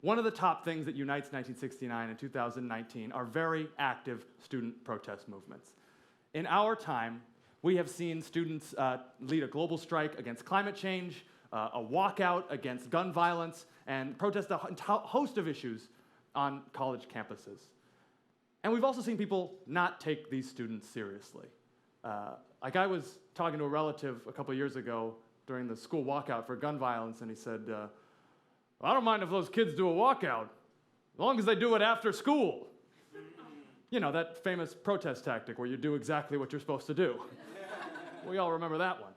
One of the top things that unites 1969 and 2019 are very active student protest movements. In our time, we have seen students lead a global strike against climate change, a walkout against gun violence, and protest a host of issues on college campuses. And we've also seen people not take these students seriously. Like I was talking to a relative a couple years ago during the school walkout for gun violence, and he said, I don't mind if those kids do a walkout, as long as they do it after school. You know, that famous protest tactic where you do exactly what you're supposed to do. We all remember that one.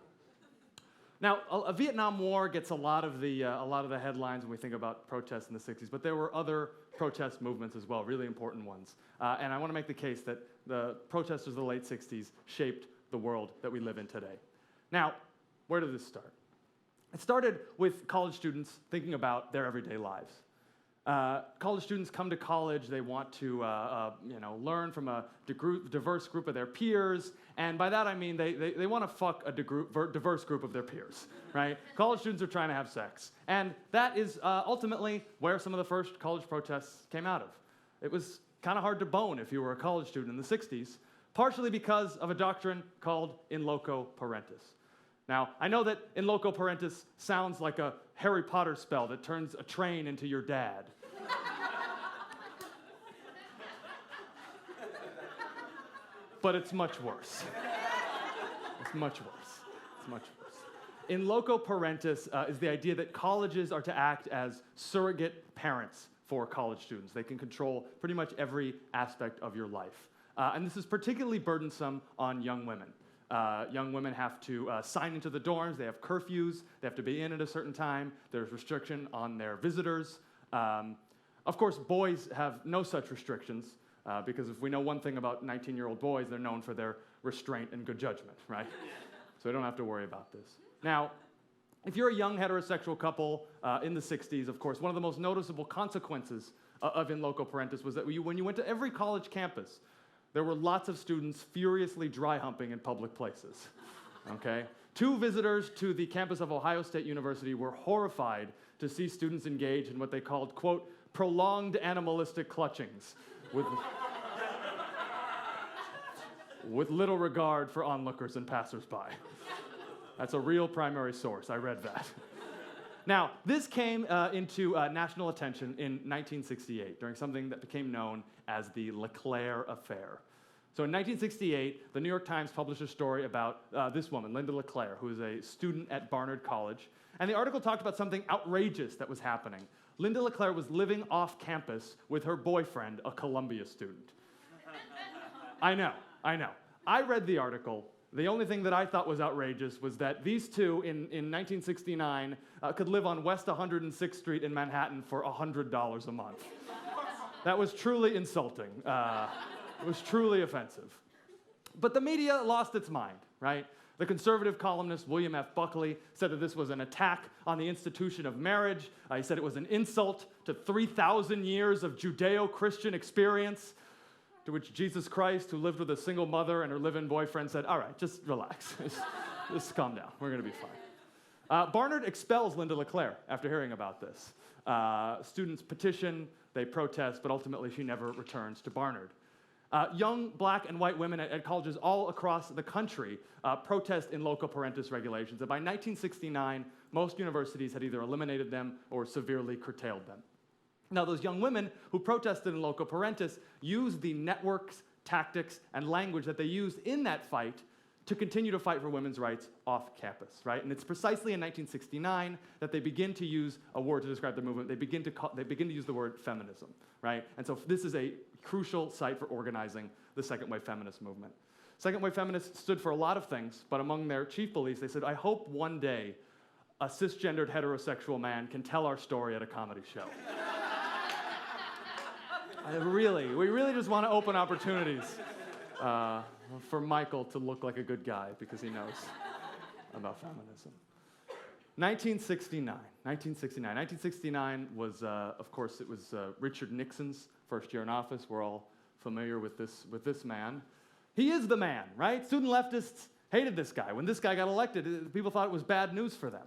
Now, a Vietnam War gets a lot of the headlines when we think about protests in the 60s, but there were other protest movements as well, really important ones. And I want to make the case that the protesters of the late 60s shaped the world that we live in today. Now, where did this start? It started with college students thinking about their everyday lives. College students come to college, they want to learn from a diverse group of their peers, and by that I mean they want to fuck a diverse group of their peers, right? College students are trying to have sex, and that is ultimately where some of the first college protests came out of. It was kind of hard to bone if you were a college student in the 60s, partially because of a doctrine called in loco parentis. Now, I know that in loco parentis sounds like a Harry Potter spell that turns a train into your dad. But it's much worse. It's much worse. It's much worse. In loco parentis is the idea that colleges are to act as surrogate parents for college students. They can control pretty much every aspect of your life. And this is particularly burdensome on young women. Young women have to sign into the dorms, they have curfews, they have to be in at a certain time, there's restriction on their visitors. Of course, boys have no such restrictions, because if we know one thing about 19-year-old boys, they're known for their restraint and good judgment, right? So we don't have to worry about this. Now, if you're a young heterosexual couple in the 60s, of course, one of the most noticeable consequences of in loco parentis was that when you went to every college campus, there were lots of students furiously dry humping in public places, okay? 2 visitors to the campus of Ohio State University were horrified to see students engage in what they called, quote, prolonged animalistic clutchings with little regard for onlookers and passersby. That's a real primary source, I read that. Now, this came into national attention in 1968 during something that became known as the LeClair affair. So in 1968, the New York Times published a story about this woman, Linda LeClair, who is a student at Barnard College. And the article talked about something outrageous that was happening. Linda LeClair was living off campus with her boyfriend, a Columbia student. I know. I read the article. The only thing that I thought was outrageous was that these two, in 1969, could live on West 106th Street in Manhattan for $100 a month. That was truly insulting. It was truly offensive. But the media lost its mind, right? The conservative columnist William F. Buckley said that this was an attack on the institution of marriage. He said it was an insult to 3,000 years of Judeo-Christian experience. To which Jesus Christ, who lived with a single mother and her live-in boyfriend, said, all right, just relax. just calm down. We're going to be fine. Barnard expels Linda LeClair after hearing about this. Students petition, they protest, but ultimately she never returns to Barnard. Young black and white women at colleges all across the country protest in loco parentis regulations. And by 1969, most universities had either eliminated them or severely curtailed them. Now, those young women who protested in loco parentis used the networks, tactics, and language that they used in that fight to continue to fight for women's rights off campus, right? And it's precisely in 1969 that they begin to use a word to describe the movement. They begin to use the word feminism, right? And so this is a crucial site for organizing the second wave feminist movement. Second wave feminists stood for a lot of things, but among their chief beliefs, they said, I hope one day a cisgendered heterosexual man can tell our story at a comedy show. We really just want to open opportunities for Michael to look like a good guy because he knows about feminism. 1969 was, of course, it was Richard Nixon's first year in office. We're all familiar with this man. He is the man, right? Student leftists hated this guy. When this guy got elected, people thought it was bad news for them.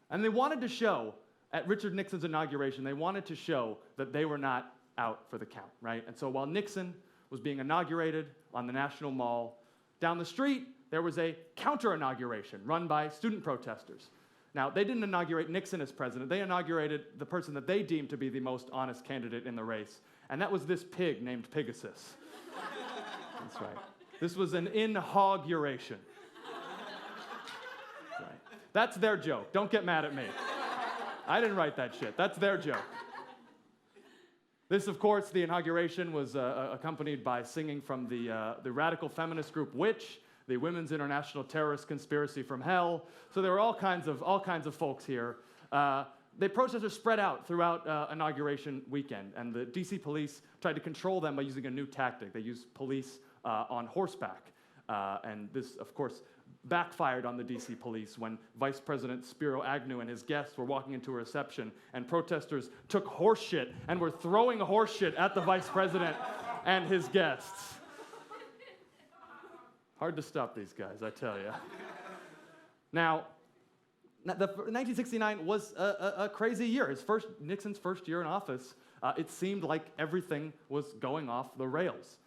And they wanted to show at Richard Nixon's inauguration, they wanted to show that they were not out for the count, right? And so while Nixon was being inaugurated on the National Mall, down the street, there was a counter-inauguration run by student protesters. Now, they didn't inaugurate Nixon as president. They inaugurated the person that they deemed to be the most honest candidate in the race, and that was this pig named Pegasus. That's right. This was an inauguration. Right. That's their joke. Don't get mad at me. I didn't write that shit. That's their joke. This, of course, the inauguration was accompanied by singing from the radical feminist group Witch, the Women's International Terrorist Conspiracy from Hell. So there were all kinds of folks here. The protesters spread out throughout inauguration weekend, and the DC police tried to control them by using a new tactic. They used police on horseback, and this, of course, backfired on the DC police when Vice President Spiro Agnew and his guests were walking into a reception, and protesters took horse shit and were throwing horse shit at the Vice President and his guests. Hard to stop these guys, I tell you. Now, 1969 was a crazy year. Nixon's first year in office, it seemed like everything was going off the rails.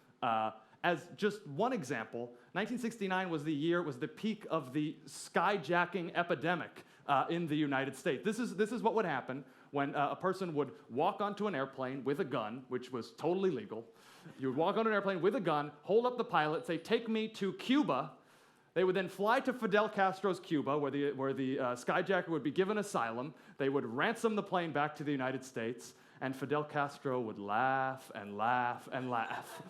As just one example, 1969 was the peak of the skyjacking epidemic in the United States. This is what would happen when a person would walk onto an airplane with a gun, which was totally legal. You would walk on an airplane with a gun, hold up the pilot, say, "Take me to Cuba." They would then fly to Fidel Castro's Cuba, where the skyjacker would be given asylum. They would ransom the plane back to the United States, and Fidel Castro would laugh and laugh and laugh.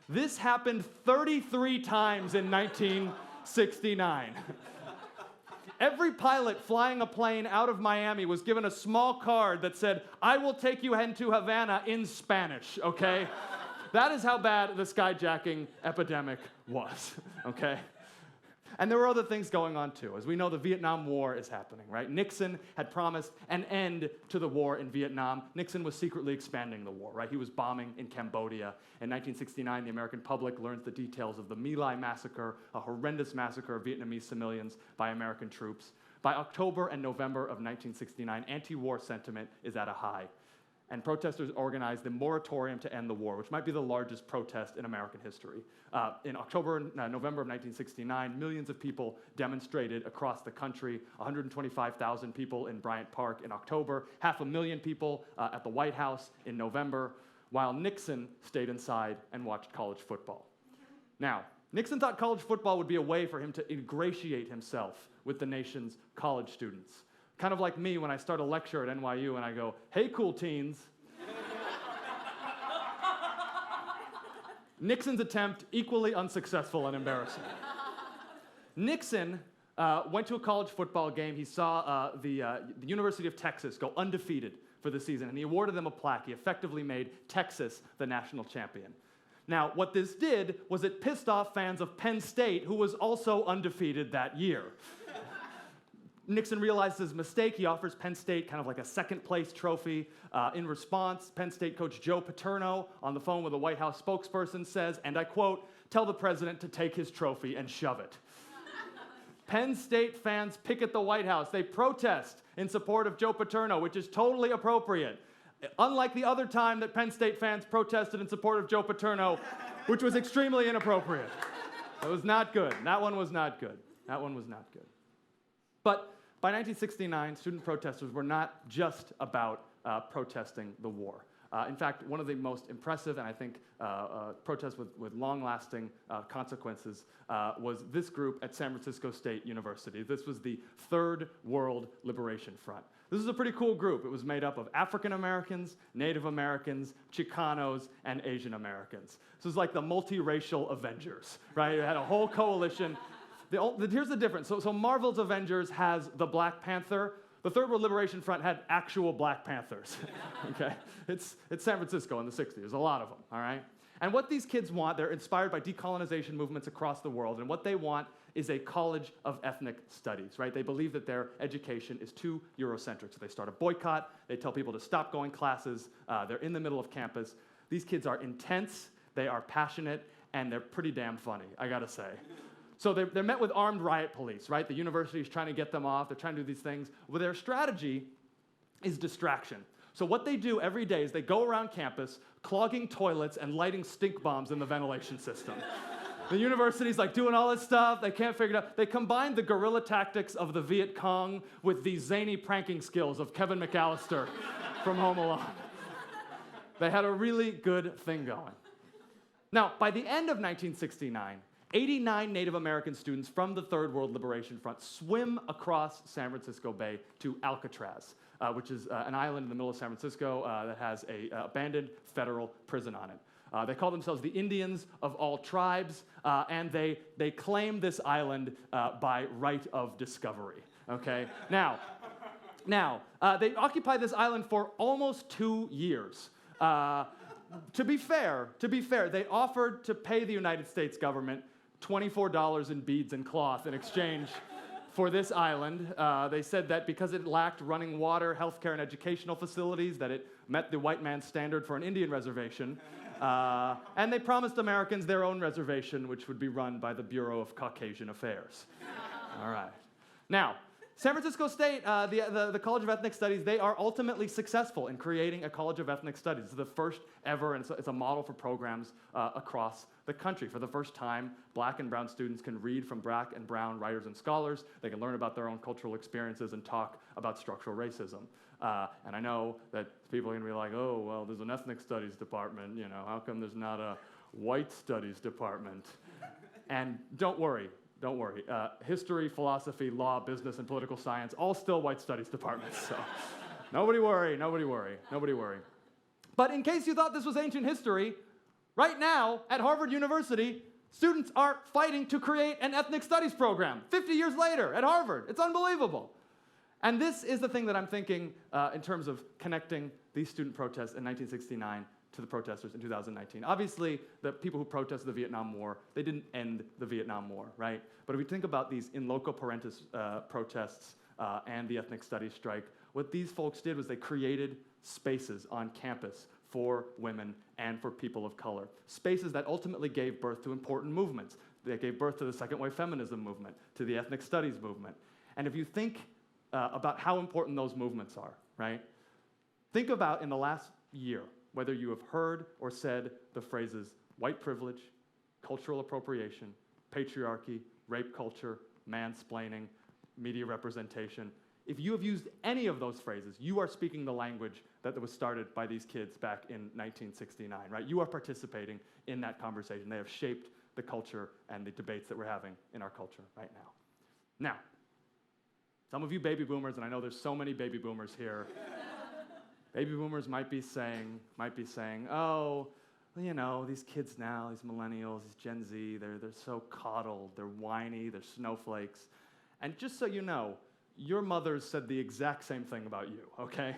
This happened 33 times in 1969. Every pilot flying a plane out of Miami was given a small card that said, "I will take you into Havana," in Spanish, okay? That is how bad the skyjacking epidemic was, okay? And there were other things going on too. As we know, the Vietnam War is happening, right? Nixon had promised an end to the war in Vietnam. Nixon was secretly expanding the war, right? He was bombing in Cambodia. In 1969, the American public learns the details of the My Lai massacre, a horrendous massacre of Vietnamese civilians by American troops. By October and November of 1969, anti-war sentiment is at a high. And protesters organized the moratorium to end the war, which might be the largest protest in American history. In October and November of 1969, millions of people demonstrated across the country, 125,000 people in Bryant Park in October, 500,000 people at the White House in November, while Nixon stayed inside and watched college football. Now, Nixon thought college football would be a way for him to ingratiate himself with the nation's college students. Kind of like me when I start a lecture at NYU and I go, "Hey, cool teens." Nixon's attempt, equally unsuccessful and embarrassing. Nixon went to a college football game. He saw the University of Texas go undefeated for the season, and he awarded them a plaque. He effectively made Texas the national champion. Now, what this did was it pissed off fans of Penn State, who was also undefeated that year. Nixon realized his mistake. He offers Penn State kind of like a second-place trophy. In response, Penn State coach Joe Paterno, on the phone with a White House spokesperson, says, and I quote, "Tell the president to take his trophy and shove it." Penn State fans picket the White House. They protest in support of Joe Paterno, which is totally appropriate. Unlike the other time that Penn State fans protested in support of Joe Paterno, which was extremely inappropriate. That was not good. That one was not good. That one was not good. But by 1969, student protesters were not just about protesting the war. In fact, one of the most impressive and I think protests with long-lasting consequences was this group at San Francisco State University. This was the Third World Liberation Front. This is a pretty cool group. It was made up of African Americans, Native Americans, Chicanos, and Asian Americans. This was like the multiracial Avengers, right? It had a whole coalition. Here's the difference. So Marvel's Avengers has the Black Panther. The Third World Liberation Front had actual Black Panthers, okay? It's San Francisco in the 60s. There's a lot of them, all right? And what these kids want, they're inspired by decolonization movements across the world, and what they want is a college of ethnic studies, right? They believe that their education is too Eurocentric, so they start a boycott. They tell people to stop going classes. They're in the middle of campus. These kids are intense, they are passionate, and they're pretty damn funny, I gotta say. So they're met with armed riot police, right? The university is trying to get them off. They're trying to do these things. Well, their strategy is distraction. So what they do every day is they go around campus clogging toilets and lighting stink bombs in the ventilation system. The university's like doing all this stuff, they can't figure it out. They combine the guerrilla tactics of the Viet Cong with the zany pranking skills of Kevin McAllister from Home Alone. They had a really good thing going. Now, by the end of 1969, 89 Native American students from the Third World Liberation Front swim across San Francisco Bay to Alcatraz, which is an island in the middle of San Francisco that has an abandoned federal prison on it. They call themselves the Indians of all tribes, and they claim this island by right of discovery, okay? Now, they occupy this island for almost 2 years. To be fair, they offered to pay the United States government $24 in beads and cloth in exchange for this island. They said that because it lacked running water, healthcare, and educational facilities, that it met the white man's standard for an Indian reservation. And they promised Americans their own reservation, which would be run by the Bureau of Caucasian Affairs. All right. Now, San Francisco State, the College of Ethnic Studies, they are ultimately successful in creating a College of Ethnic Studies. It's the first ever, and it's a model for programs across the country. For the first time, black and brown students can read from black and brown writers and scholars. They can learn about their own cultural experiences and talk about structural racism. And I know that people are going to be like, oh, well, there's an ethnic studies department, you know, how come there's not a white studies department? And don't worry. History, philosophy, law, business, and political science, all still white studies departments, so nobody worry. But in case you thought this was ancient history, right now at Harvard University, students are fighting to create an ethnic studies program 50 years later at Harvard. It's unbelievable. And this is the thing that I'm thinking in terms of connecting these student protests in 1969 to the protesters in 2019. Obviously, the people who protested the Vietnam War, they didn't end the Vietnam War, right? But if we think about these in loco parentis protests and the ethnic studies strike, what these folks did was they created spaces on campus for women and for people of color. Spaces that ultimately gave birth to important movements. They gave birth to the second wave feminism movement, to the ethnic studies movement. And if you think about how important those movements are, right? Think about in the last year, whether you have heard or said the phrases white privilege, cultural appropriation, patriarchy, rape culture, mansplaining, media representation. If you have used any of those phrases, you are speaking the language that was started by these kids back in 1969, right? You are participating in that conversation. They have shaped the culture and the debates that we're having in our culture right now. Now, some of you baby boomers, and I know there's so many baby boomers here, baby boomers might be saying, oh, you know, these kids now, these millennials, these Gen Z, they're so coddled, they're whiny, they're snowflakes. And just so you know, your mothers said the exact same thing about you, okay?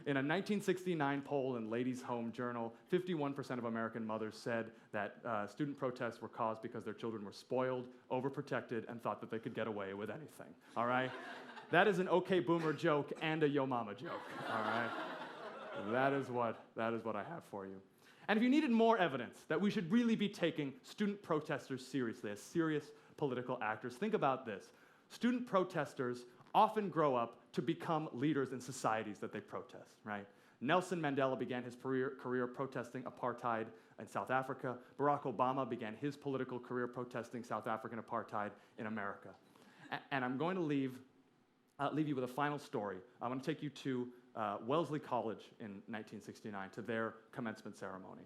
In a 1969 poll in Ladies' Home Journal, 51% of American mothers said that student protests were caused because their children were spoiled, overprotected, and thought that they could get away with anything, all right? That is an okay boomer joke and a yo mama joke, all right? That is what I have for you. And if you needed more evidence that we should really be taking student protesters seriously as serious political actors, think about this. Student protesters often grow up to become leaders in societies that they protest, right? Nelson Mandela began his career protesting apartheid in South Africa. Barack Obama began his political career protesting South African apartheid in America. And I'm going to leave you with a final story. I'm going to take you to Wellesley College in 1969 to their commencement ceremony.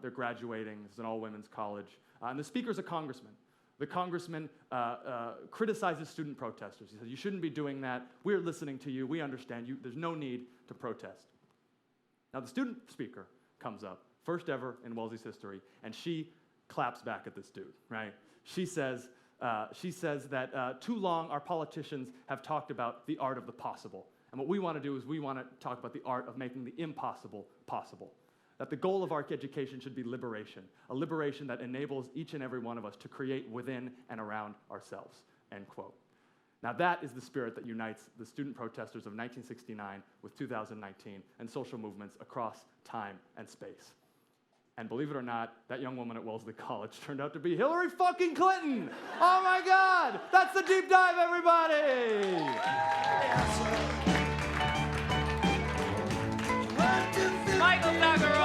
They're graduating. This is an all-women's college. And the speaker's a congressman. The congressman criticizes student protesters. He says, you shouldn't be doing that. We're listening to you. We understand you. There's no need to protest. Now, the student speaker comes up, first ever in Wellesley's history, and she claps back at this dude, right? She says that too long our politicians have talked about the art of the possible. And what we want to do is we want to talk about the art of making the impossible possible. That the goal of our education should be liberation, a liberation that enables each and every one of us to create within and around ourselves, end quote. Now that is the spirit that unites the student protesters of 1969 with 2019 and social movements across time and space. And believe it or not, that young woman at Wellesley College turned out to be Hillary fucking Clinton! Oh my God! That's the deep dive, everybody! Michael Salgarolo.